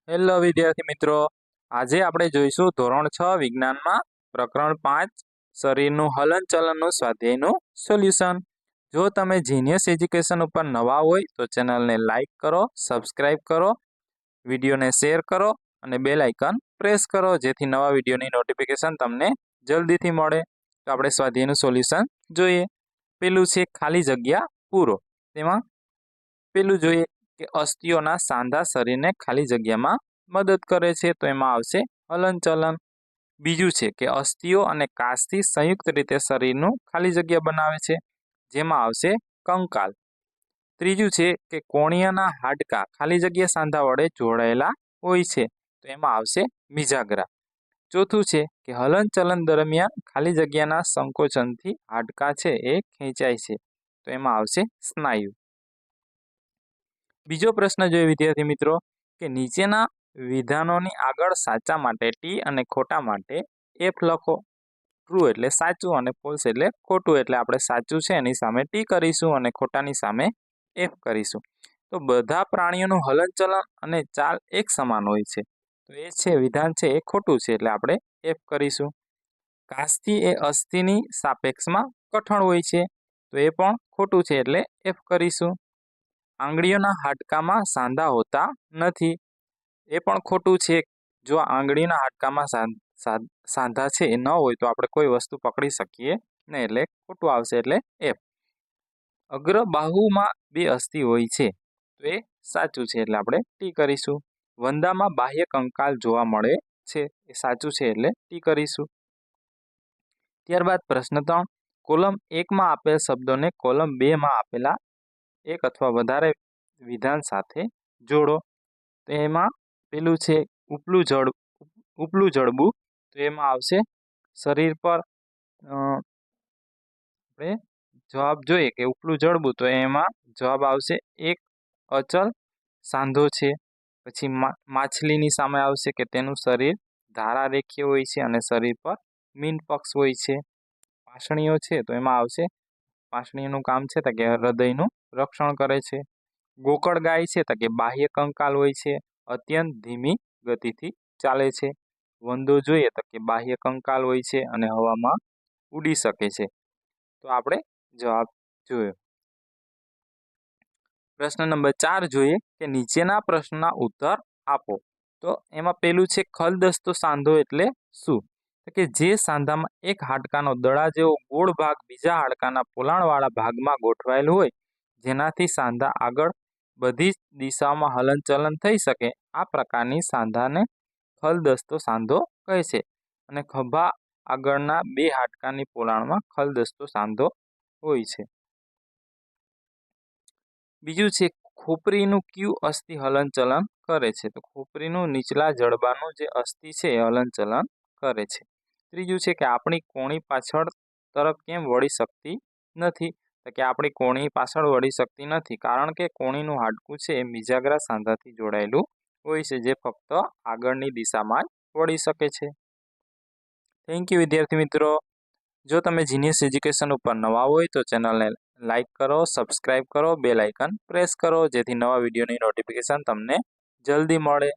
Hello વિદ્યાર્થી મિત્રો, આજે આપણે જોઈશું ધોરણ 6 વિજ્ઞાનમાં પ્રકરણ 5 શરીરનું હલનચલનનું સ્વાધ્યાયનું સોલ્યુશન। જો તમે જીનિયસ એજ્યુકેશન ઉપર નવા હોય તો ચેનલને લાઈક કરો, સબસ્ક્રાઇબ કરો, વિડીયોને શેર કરો અને બેલ આઇકન પ્રેસ કરો જેથી નવા વિડીયોની નોટિફિકેશન તમને જલ્દીથી મળે। તો આપણે સ્વાધ્યાયનું સોલ્યુશન જોઈએ। પેલું છે ખાલી જગ્યા પૂરો। તેમાં પેલું જોઈએ કે અસ્થિઓના સાંધા શરીરને ખાલી જગ્યામાં મદદ કરે છે, તો એમાં આવશે હલનચલન। બીજું છે કે અસ્થિઓ અને કાચથી સંયુક્ત રીતે શરીરનું ખાલી જગ્યા બનાવે છે, જેમાં આવશે કંકાલ। ત્રીજું છે કે કોણિયાના હાડકાં ખાલી જગ્યા સાંધા વડે જોડાયેલા હોય છે, તો એમાં આવશે મિજાગ્રા। ચોથું છે કે હલનચલન દરમિયાન ખાલી જગ્યાના સંકોચનથી હાડકાં છે એ ખેંચાય છે, તો એમાં આવશે સ્નાયુ। બીજો પ્રશ્ન જોઈએ વિદ્યાર્થી મિત્રો કે નીચેના વિધાનોની આગળ સાચા માટે ટી અને ખોટા માટે એફ લખો। ટ્રુ એટલે સાચું અને ફોલ્સ એટલે ખોટું, એટલે આપણે સાચું છે એની સામે ટી કરીશું અને ખોટાની સામે એફ કરીશું। તો બધા પ્રાણીઓનું હલનચલન અને ચાલ એક સમાન હોય છે, તો એ છે વિધાન છે એ ખોટું છે, એટલે આપણે એફ કરીશું। કાસ્થી એ અસ્થિની સાપેક્ષમાં કઠણ હોય છે, તો એ પણ ખોટું છે, એટલે એફ કરીશું। આંગળીઓના હાડકામાં સાંધા હોતા નથી, એ પણ ખોટું છે। જો આંગળીના હાડકામાં સાંધા છે એ ન હોય તો આપણે કોઈ વસ્તુ પકડી શકીએ નહીં, એટલે ખોટું આવશે, એટલે એફ। અગ્ર બાહુમાં બે અસ્થિ હોય છે, તો એ સાચું છે, એટલે આપણે ટી કરીશું। વંદામાં બાહ્ય કંકાલ જોવા મળે છે, એ સાચું છે, એટલે ટી કરીશું। ત્યારબાદ પ્રશ્ન 3, કોલમ 1માં આપેલ શબ્દોને કોલમ 2માં આપેલા એક અથવા વધારે વિધાન સાથે જોડો। તો એમાં પેલું છે ઉપલું જડબું, તો એમાં આવશે શરીર પર આપણે જવાબ જોઈએ કે ઉપલું જડબું, તો એમાં જવાબ આવશે એક અચલ સાંધો છે। પછી માછલીની સામે આવશે કે તેનું શરીર ધારા રેખીય હોય છે અને શરીર પર મીન પક્ષ હોય છે। પાંસળીઓ છે તો એમાં આવશે પાંસળીઓનું કામ છે તો કે હૃદયનું રક્ષણ કરે છે। ગોકળ ગાય છે તો કે બાહ્ય કંકાલ હોય છે, અત્યંત ધીમી ગતિથી ચાલે છે। વંદો જોઈએ તો કે બાહ્ય કંકાલ હોય છે અને હવામાં ઉડી શકે છે। તો આપણે જવાબ જોયો। પ્રશ્ન નંબર 4 જોઈએ કે નીચેના પ્રશ્નના ઉત્તર આપો। તો એમાં પેલું છે ખલદસ્તો સાંધો એટલે શું? તો કે જે સાંધામાં એક હાડકાનો દડા જેવો ગોળ ભાગ બીજા હાડકાના પોલાણવાળા ભાગમાં ગોઠવાયેલ હોય, જેનાથી સાંધા આગળ બધી જ દિશાઓમાં હલનચલન થઈ શકે, આ પ્રકારની સાંધાને ખલદસ્તો સાંધો કહે છે। અને ખભા આગળના બે હાડકાની પોલાણમાં ખલદસ્તો સાંધો હોય છે। બીજું છે ખોપરીનું કયું અસ્થિ હલનચલન કરે છે? તો ખોપરીનું નીચલા જડબાનું જે અસ્થિ છે એ હલનચલન કરે છે। ત્રીજું છે કે આપણી કોણી પાછળ તરફ કેમ વળી શકતી નથી? તો કે આપણી કોણી પાછળ વળી શકતી નથી કારણ કે કોણીનું હાડકું છે એ મિજાગ્રા સાંધાથી જોડાયેલું હોય છે, જે ફક્ત આગળની દિશામાં જ વળી શકે છે। થેન્ક યુ વિદ્યાર્થી મિત્રો। જો તમે જીનિયસ એજ્યુકેશન ઉપર નવા હોય તો ચેનલને લાઈક કરો, સબસ્ક્રાઇબ કરો, બેલ આઇકન પ્રેસ કરો જેથી નવા વિડીયોની નોટિફિકેશન તમને જલ્દી મળે।